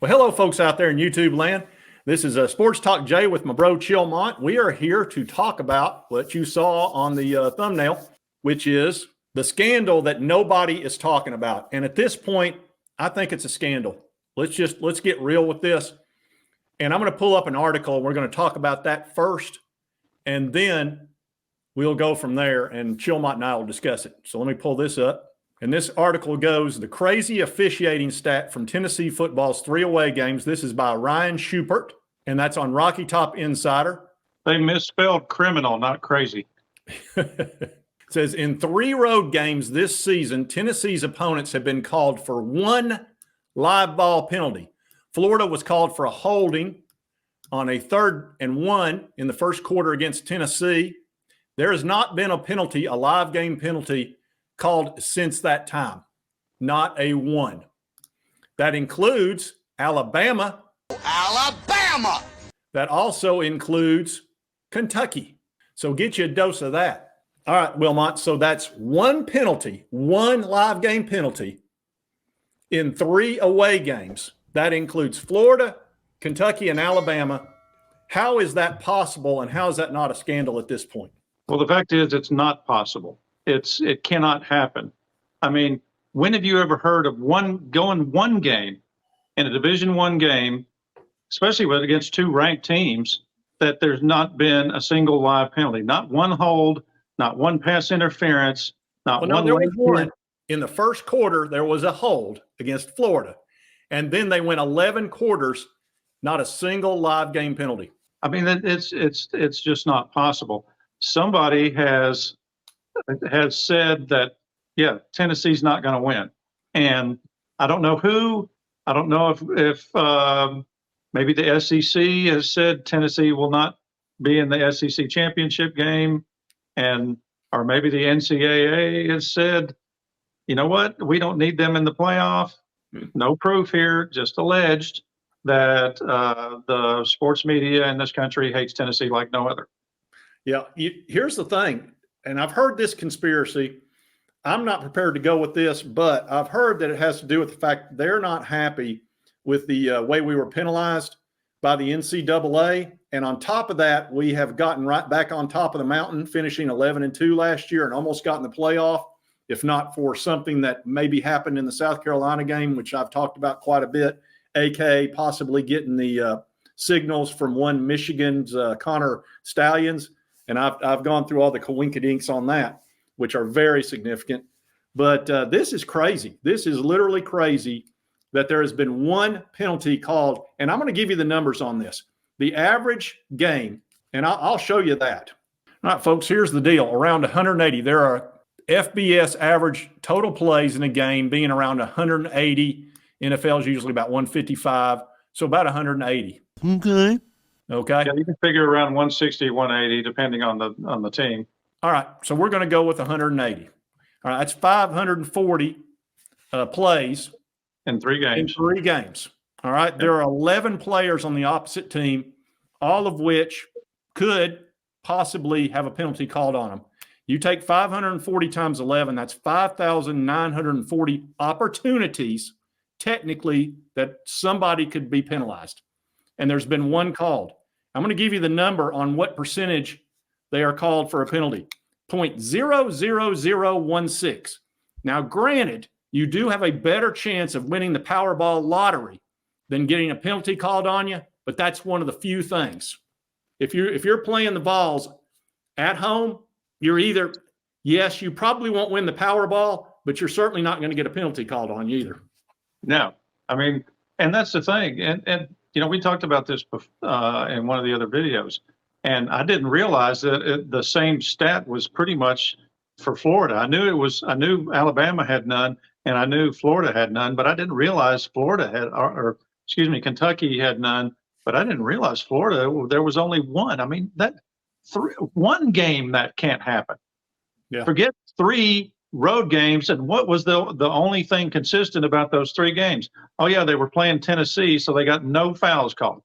Well, hello, folks out there in YouTube land. This is Sports Talk Jay with my bro Chillmont. We are here to talk about what you saw on the thumbnail, which is the scandal that nobody is talking about. And at this point, I think it's a scandal. Let's get real with this. And I'm going to pull up an article, and we're going to talk about that first, and then we'll go from there, and Chillmont and I will discuss it. So let me pull this up. And this article goes, the crazy officiating stat from Tennessee football's 3 away games. This is by Ryan Schubert, and that's on Rocky Top Insider. They misspelled criminal, not crazy. It says, in 3 road games this season, Tennessee's opponents have been called for 1 live ball penalty. Florida was called for a holding on a 3rd and 1 in the first quarter against Tennessee. There has not been a penalty, a live game penalty, called since that time. Not a one. That includes Alabama. Alabama! That also includes Kentucky. So get you a dose of that. All right, Wilmot. So that's 1 penalty, 1 live game penalty in 3 away games. That includes Florida, Kentucky, and Alabama. How is that possible, and how is that not a scandal at this point? Well, the fact is it's not possible. It cannot happen. I mean, when have you ever heard of going one game in a Division I game, especially against 2 ranked teams, that there's not been a single live penalty, not 1 hold, not 1 pass interference, not one. There was 1. In the first quarter, there was a hold against Florida, and then they went 11 quarters, not a single live game penalty. I mean, it's just not possible. Somebody has said that, yeah, Tennessee's not going to win. And I don't know who. I don't know if maybe the SEC has said Tennessee will not be in the SEC championship game. Or maybe the NCAA has said, you know what, we don't need them in the playoff. No proof here, just alleged that the sports media in this country hates Tennessee like no other. Yeah, here's the thing. And I've heard this conspiracy. I'm not prepared to go with this, but I've heard that it has to do with the fact they're not happy with the way we were penalized by the NCAA. And on top of that, we have gotten right back on top of the mountain, finishing 11-2 last year and almost got in the playoff, if not for something that maybe happened in the South Carolina game, which I've talked about quite a bit, aka possibly getting the signals from one Michigan's Connor Stallions. And I've gone through all the coinkydinks on that, which are very significant. But this is crazy. This is literally crazy that there has been 1 penalty called. And I'm going to give you the numbers on this. The average game, and I'll show you that. All right, folks, here's the deal. Around 180. There are FBS average total plays in a game being around 180. NFL is usually about 155. So about 180. Okay. Yeah, you can figure around 160, 180, depending on the team. All right. So we're going to go with 180. All right. That's 540 plays. In 3 games. In 3 games. All right. There are 11 players on the opposite team, all of which could possibly have a penalty called on them. You take 540 times 11, that's 5,940 opportunities, technically, that somebody could be penalized. And there's been 1 called. I'm going to give you the number on what percentage they are called for a penalty. 0.00016. Now, granted, you do have a better chance of winning the Powerball lottery than getting a penalty called on you, but that's one of the few things. If you're playing the Vols at home, you're either, yes, you probably won't win the Powerball, but you're certainly not going to get a penalty called on you either. No, I mean, and that's the thing. And you know, we talked about this in one of the other videos, and I didn't realize that the same stat was pretty much for Florida. I knew Alabama had none, and I knew Florida had none, but I didn't realize Kentucky had none, but I didn't realize Florida, there was only 1. I mean, that 1 game that can't happen. Yeah. Forget 3 road games. And what was the only thing consistent about those 3 games? Oh yeah, they were playing Tennessee, so they got no fouls called.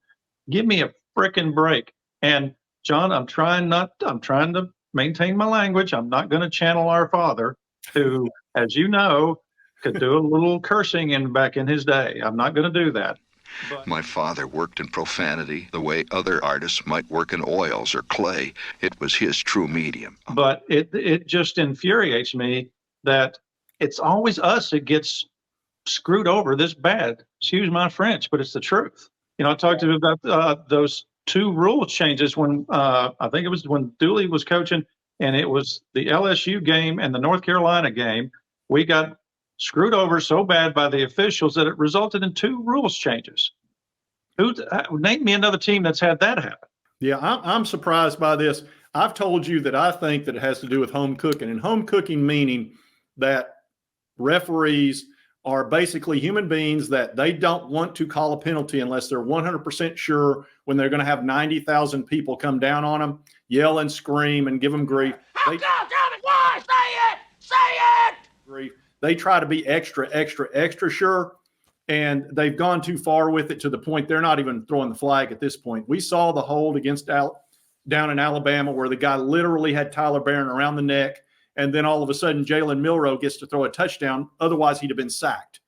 Give me a frickin' break. And John, I'm trying to maintain my language. I'm not going to channel our father, who, as you know, could do a little cursing back in his day. I'm not going to do that. But My father worked in profanity the way other artists might work in oils or clay. It was his true medium. But it just infuriates me that it's always us that gets screwed over this bad. Excuse my French, but it's the truth. I talked to you about those two rule changes when I think it was when Dooley was coaching, and it was the LSU game and the North Carolina game. We got screwed over so bad by the officials that it resulted in two rules changes. Name me another team that's had that happen. Yeah, I'm surprised by this. I've told you that I think that it has to do with home cooking, and home cooking meaning that referees are basically human beings that they don't want to call a penalty unless they're 100% sure when they're going to have 90,000 people come down on them, yell and scream and give them grief. They try to be extra sure, and they've gone too far with it to the point they're not even throwing the flag at this point. We saw the hold against down in Alabama where the guy literally had Tyler Barron around the neck, and then all of a sudden Jalen Milroe gets to throw a touchdown. Otherwise, he'd have been sacked.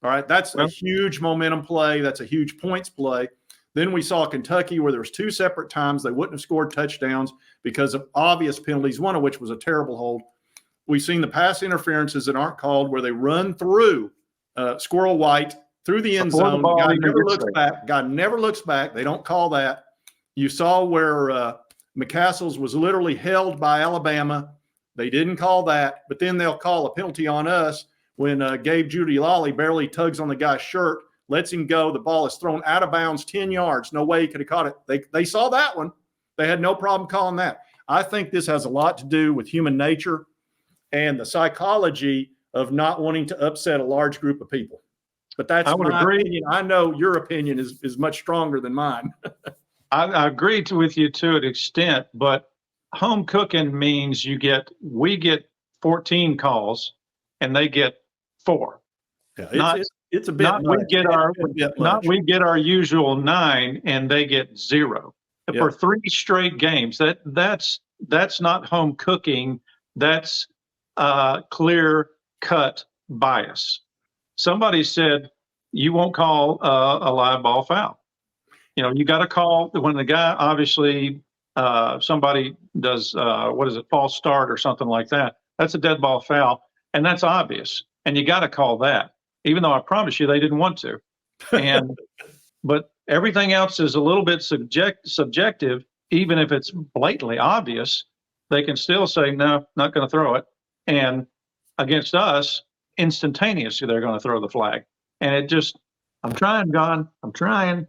All right, that's a huge momentum play. That's a huge points play. Then we saw Kentucky where there was two separate times they wouldn't have scored touchdowns because of obvious penalties, one of which was a terrible hold. We've seen the pass interferences that aren't called where they run through Squirrel White through the end zone. The guy never looks back. God never looks back. They don't call that. You saw where McCastles was literally held by Alabama. They didn't call that, but then they'll call a penalty on us when Gabe Giudiolali barely tugs on the guy's shirt, lets him go. The ball is thrown out of bounds 10 yards. No way he could have caught it. They saw that one. They had no problem calling that. I think this has a lot to do with human nature and the psychology of not wanting to upset a large group of people. But that's my opinion. I know your opinion is much stronger than mine. I agree with you to an extent, but home cooking means we get 14 calls and they get 4. Yeah, it's a bit much. We get our usual 9 and they get 0 for 3 straight games. That's not home cooking. That's clear cut bias. Somebody said you won't call a live ball foul. You got to call when the guy obviously somebody does false start or something like that. That's a dead ball foul, and that's obvious. And you got to call that, even though I promise you they didn't want to. And but everything else is a little bit subjective. Even if it's blatantly obvious, they can still say no, not going to throw it. And against us, instantaneously they're going to throw the flag. And it just, I'm trying, John. I'm trying.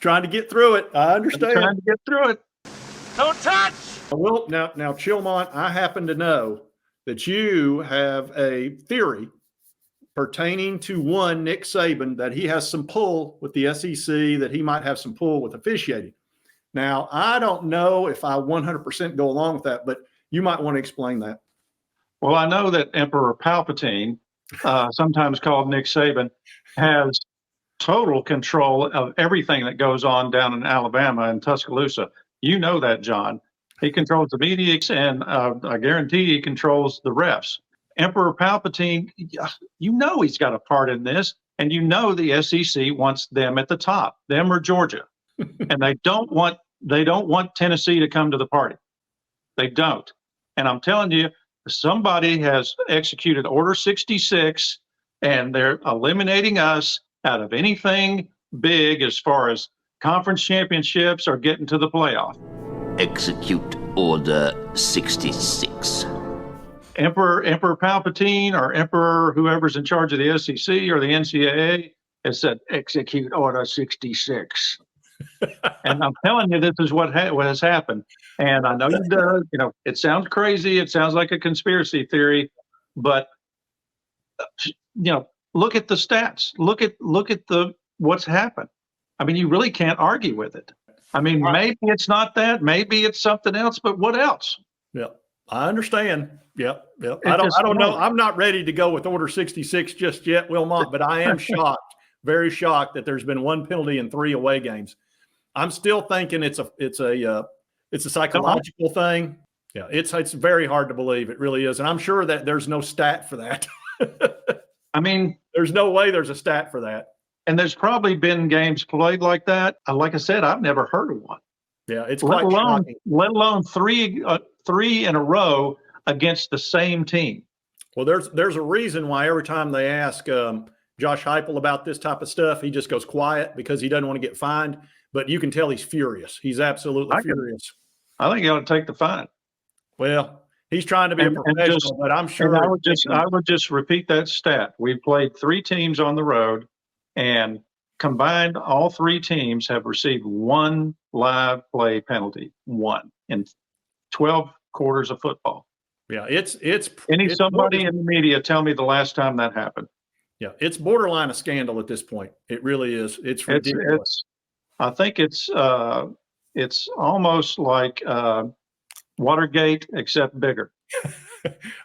Trying to get through it. I understand. I'm trying to get through it. Don't touch! Well, now, Chilmont, I happen to know that you have a theory pertaining to one Nick Saban, that he has some pull with the SEC, that he might have some pull with officiating. Now, I don't know if I 100% go along with that, but you might want to explain that. Well, I know that Emperor Palpatine, sometimes called Nick Saban, has total control of everything that goes on down in Alabama and Tuscaloosa. You know that, John. He controls the media, and I guarantee he controls the refs. Emperor Palpatine, he's got a part in this, and the SEC wants them at the top, them or Georgia, and they don't want Tennessee to come to the party. They don't. And I'm telling you, somebody has executed Order 66, and they're eliminating us out of anything big as far as conference championships or getting to the playoff. Execute Order 66. Emperor Palpatine or Emperor whoever's in charge of the SEC or the NCAA has said, execute Order 66. And I'm telling you, this is what has happened. And I know it sounds crazy. It sounds like a conspiracy theory, but look at the stats. Look at what's happened. I mean, you really can't argue with it. I mean, maybe it's not that, maybe it's something else, but what else? Yeah, I understand. Yep. I don't know. I'm not ready to go with Order 66 just yet, Wilmot, but I am shocked, very shocked that there's been 1 penalty in 3 away games. I'm still thinking it's a psychological thing. Yeah, it's very hard to believe. It really is, and I'm sure that there's no stat for that. I mean, There's no way there's a stat for that. and there's probably been games played like that. Like I said, I've never heard of one. Yeah, it's Let quite alone, shocking. let alone three in a row against the same team. Well, there's a reason why every time they ask Josh Heupel about this type of stuff, he just goes quiet because he doesn't want to get fined. But you can tell he's furious. He's absolutely furious. I think he ought to take the fine. Well, he's trying to be a professional, but I'm sure. And I would just repeat that stat. We played 3 teams on the road, and combined, all 3 teams have received 1 live play penalty, 1 in 12 quarters of football. Yeah, it's Somebody in the media tell me the last time that happened. Yeah, it's borderline a scandal at this point. It really is. It's ridiculous. I think it's almost like Watergate, except bigger.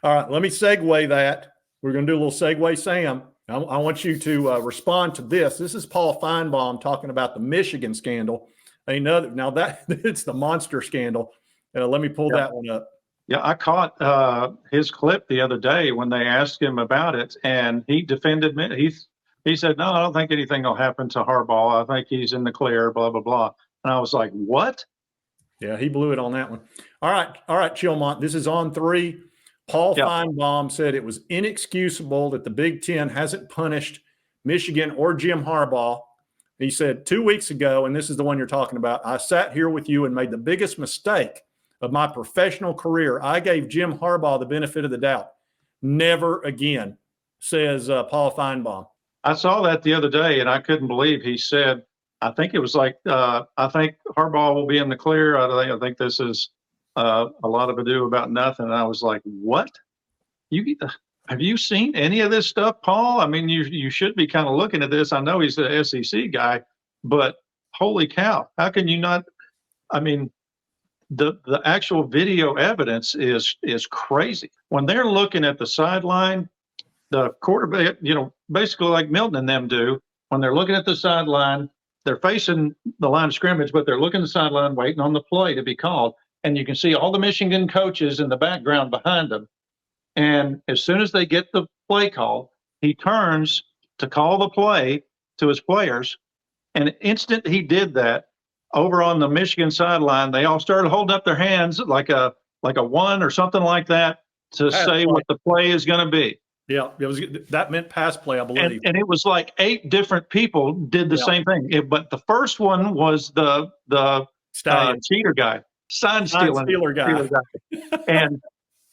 All right, let me segue that. We're going to do a little segue, Sam. I want you to respond to this. This is Paul Feinbaum talking about the Michigan scandal. Now that it's the monster scandal. Let me pull that one up. Yeah, I caught his clip the other day when they asked him about it, and he defended me. He said, "No, I don't think anything will happen to Harbaugh. I think he's in the clear, blah, blah, blah." And I was like, what? Yeah, he blew it on that one. All right, Chilmont. This is on 3. Paul Feinbaum said it was inexcusable that the Big Ten hasn't punished Michigan or Jim Harbaugh. He said 2 weeks ago, and this is the one you're talking about, I sat here with you and made the biggest mistake of my professional career. I gave Jim Harbaugh the benefit of the doubt. Never again, says Paul Feinbaum. I saw that the other day, and I couldn't believe he said, I think it was like, I think Harbaugh will be in the clear. I think this is a lot of ado about nothing. And I was like, what? Have you seen any of this stuff, Paul? I mean, you should be kind of looking at this. I know he's the SEC guy, but holy cow, how can you not? I mean, the actual video evidence is crazy. When they're looking at the sideline, the quarterback, basically like Milton and them do, when they're looking at the sideline, they're facing the line of scrimmage, but they're looking at the sideline, waiting on the play to be called. And you can see all the Michigan coaches in the background behind them. And as soon as they get the play call, he turns to call the play to his players. And the instant he did that, over on the Michigan sideline, they all started holding up their hands like a 1 or something like that to say what the play is going to be. Yeah, that meant pass play, I believe. And it was like 8 different people did the same thing. But the first one was the cheater guy, sign stealer guy. And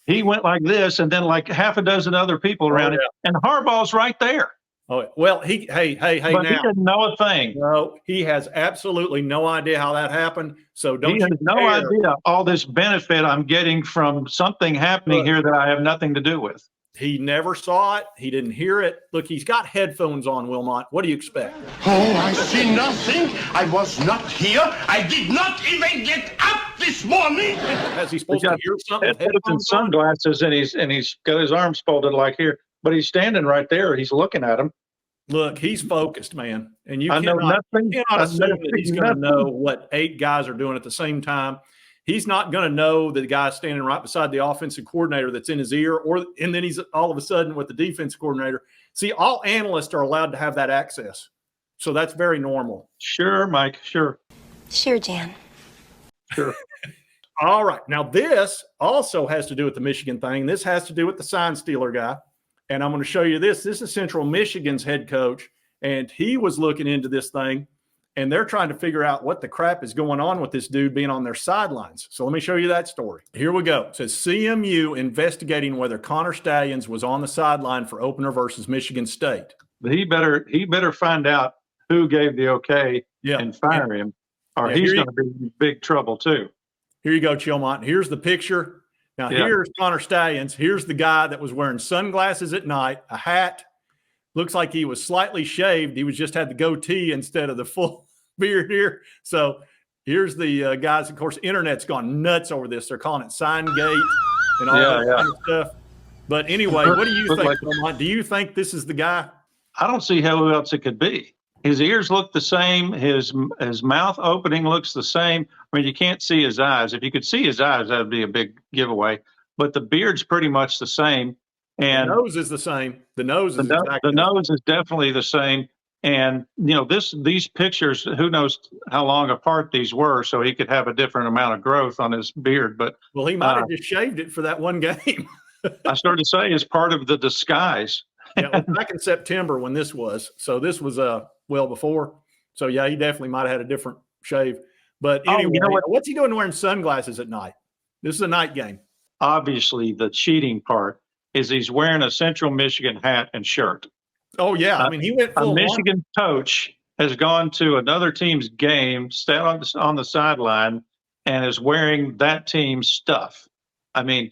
he went like this, and then like half a dozen other people around him, and Harbaugh's right there. Oh, well, hey, but now. He didn't know a thing. No, he has absolutely no idea how that happened. So He has no idea all this benefit I'm getting from something happening here that I have nothing to do with. He never saw it. He didn't hear it. Look, he's got headphones on, Wilmot. What do you expect? Oh, I see nothing. I was not here. I did not even get up this morning. Has he supposed to hear something? Headphones and sunglasses, and he's got his arms folded like here. But he's standing right there. He's looking at him. Look, he's focused, man. And you I know nothing. cannot assume that he's going to know what 8 guys are doing at the same time. He's not going to know that the guy standing right beside the offensive coordinator that's in his ear, and then he's all of a sudden with the defensive coordinator. See, all analysts are allowed to have that access. So that's very normal. Sure, Mike. Sure. Sure, Jan. Sure. All right. Now, this also has to do with the Michigan thing. This has to do with the sign stealer guy. And I'm going to show you this. This is Central Michigan's head coach, and he was looking into this thing, and they're trying to figure out what the crap is going on with this dude being on their sidelines. So let me show you that story. Here we go. It says CMU investigating whether Connor Stalions was on the sideline for opener versus Michigan State. But he better find out who gave the okay and fire him, or he's going to be in big trouble too. Here you go, Chilmont. Here's the picture. Now, here's Connor Stalions. Here's the guy that was wearing sunglasses at night, a hat. Looks like he was slightly shaved. He just had the goatee instead of the full beard here. So here's the guys. Of course, internet's gone nuts over this. They're calling it sign gate and all that kind of stuff. But anyway, what do you think, Chilmont? Do you think this is the guy? I don't see who else it could be. His ears look the same. His mouth opening looks the same. I mean, you can't see his eyes. If you could see his eyes, that would be a big giveaway. But the beard's pretty much the same. And the nose is the same. The nose is exactly the nose is definitely the same. And these pictures, who knows how long apart these were, so he could have a different amount of growth on his beard. But well, he might have just shaved it for that one game. I started to say it's part of the disguise. Yeah, it was back in September when this was. So this was well before. So yeah, he definitely might have had a different shave. But anyway, you know what? What's he doing wearing sunglasses at night? This is a night game. Obviously, the cheating part is he's wearing a Central Michigan hat and shirt. Oh yeah, I mean he went A full Michigan coach has gone to another team's game, stand on the sideline, and is wearing that team's stuff. I mean,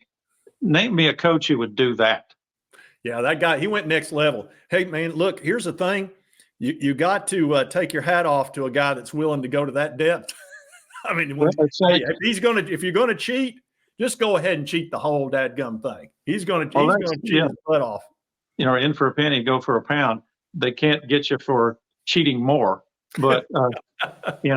name me a coach who would do that. Yeah, that guy, he went next level. Hey man, look, here's the thing. You got to take your hat off to a guy that's willing to go to that depth. I mean, if you're gonna cheat, just go ahead and cheat the whole dadgum thing. He's gonna cheat his butt off. In for a penny, go for a pound. They can't get you for cheating more, but He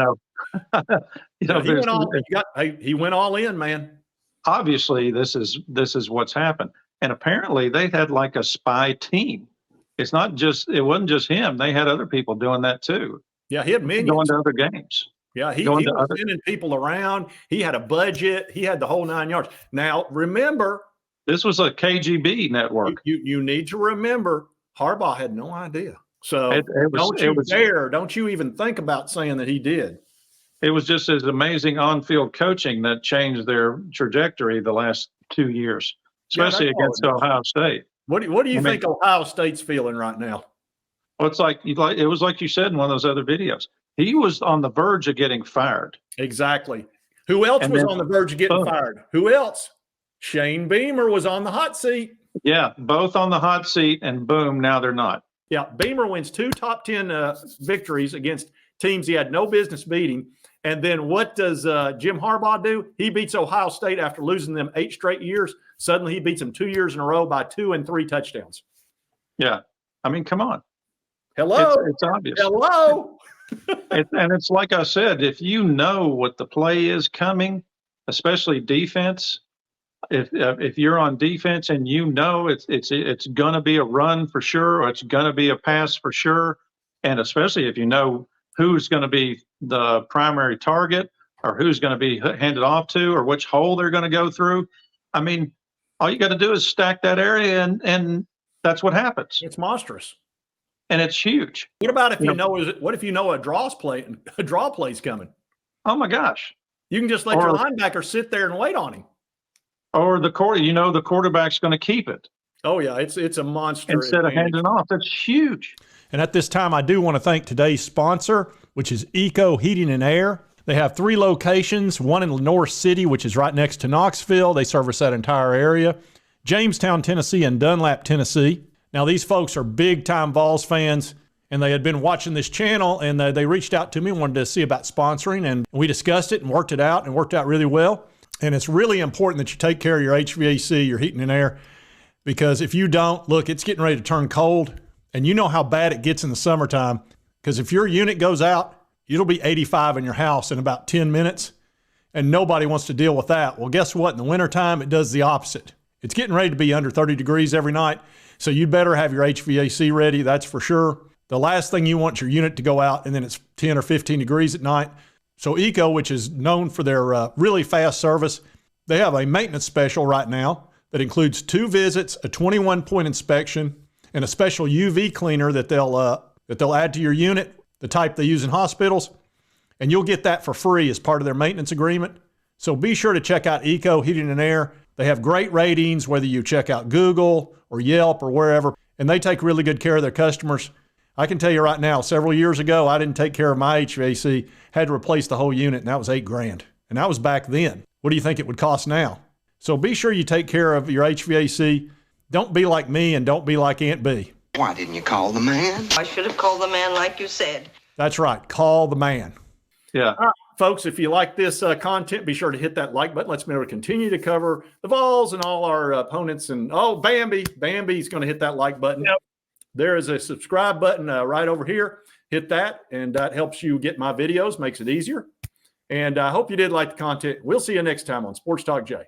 went all in, man. Obviously, this is what's happened, and apparently they had like a spy team. It wasn't just him. They had other people doing that too. Yeah, he had minions going to other games. Yeah, he was sending people around. He had a budget. He had the whole 9 yards. Now, remember, this was a KGB network. You need to remember, Harbaugh had no idea. So don't you even think about saying that he did. It was just his amazing on-field coaching that changed their trajectory the last 2 years, especially against Ohio State. What do you think Ohio State's feeling right now? Well, it was like you said in one of those other videos. He was on the verge of getting fired. Exactly. Who else was on the verge of getting fired? Who else? Shane Beamer was on the hot seat. Yeah, both on the hot seat, and boom, now they're not. Yeah, Beamer wins 2 top 10 victories against teams he had no business beating. And then what does Jim Harbaugh do? He beats Ohio State after losing them 8 straight years. Suddenly he beats them 2 years in a row by 2 and 3 touchdowns. Yeah. I mean, come on. Hello. It's obvious. Hello. And it's like I said, if you know what the play is coming, especially defense, if you're on defense and you know it's going to be a run for sure, or it's going to be a pass for sure, and especially if you know who's going to be the primary target or who's going to be handed off to or which hole they're going to go through, I mean, all you got to do is stack that area, and that's what happens. It's monstrous. And it's huge. What about if what if you know a draw play's coming? Oh my gosh. You can just let your linebacker sit there and wait on him. Or the quarterback's going to keep it. Oh yeah, it's a monster. Instead of handing off. That's huge. And at this time, I do want to thank today's sponsor, which is Eco Heating and Air. They have 3 locations, one in North City, which is right next to Knoxville. They service that entire area. Jamestown, Tennessee, and Dunlap, Tennessee. Now, these folks are big-time Vols fans, and they had been watching this channel, and they reached out to me, wanted to see about sponsoring, and we discussed it and worked it out really well. And it's really important that you take care of your HVAC, your heating and air, because if you don't, look, it's getting ready to turn cold, and you know how bad it gets in the summertime, because if your unit goes out, it'll be 85 in your house in about 10 minutes, and nobody wants to deal with that. Well, guess what? In the wintertime, it does the opposite. It's getting ready to be under 30 degrees every night, so you'd better have your HVAC ready, that's for sure. The last thing you want is your unit to go out, and then it's 10 or 15 degrees at night. So Eco, which is known for their really fast service, they have a maintenance special right now that includes 2 visits, a 21-point inspection, and a special UV cleaner that they'll add to your unit, the type they use in hospitals, and you'll get that for free as part of their maintenance agreement. So be sure to check out Eco Heating and Air. They have great ratings, whether you check out Google or Yelp or wherever, and they take really good care of their customers. I can tell you right now, several years ago, I didn't take care of my HVAC, had to replace the whole unit, and that was $8,000. And that was back then. What do you think it would cost now? So be sure you take care of your HVAC. Don't be like me, and don't be like Aunt B. Why didn't you call the man? I should have called the man like you said. That's right. Call the man. Yeah. All right, folks, if you like this content, be sure to hit that like button. Let's be able to continue to cover the Vols and all our opponents. And, Bambi's going to hit that like button. Yep. There is a subscribe button right over here. Hit that, and that helps you get my videos, makes it easier. And I hope you did like the content. We'll see you next time on Sports Talk Jay.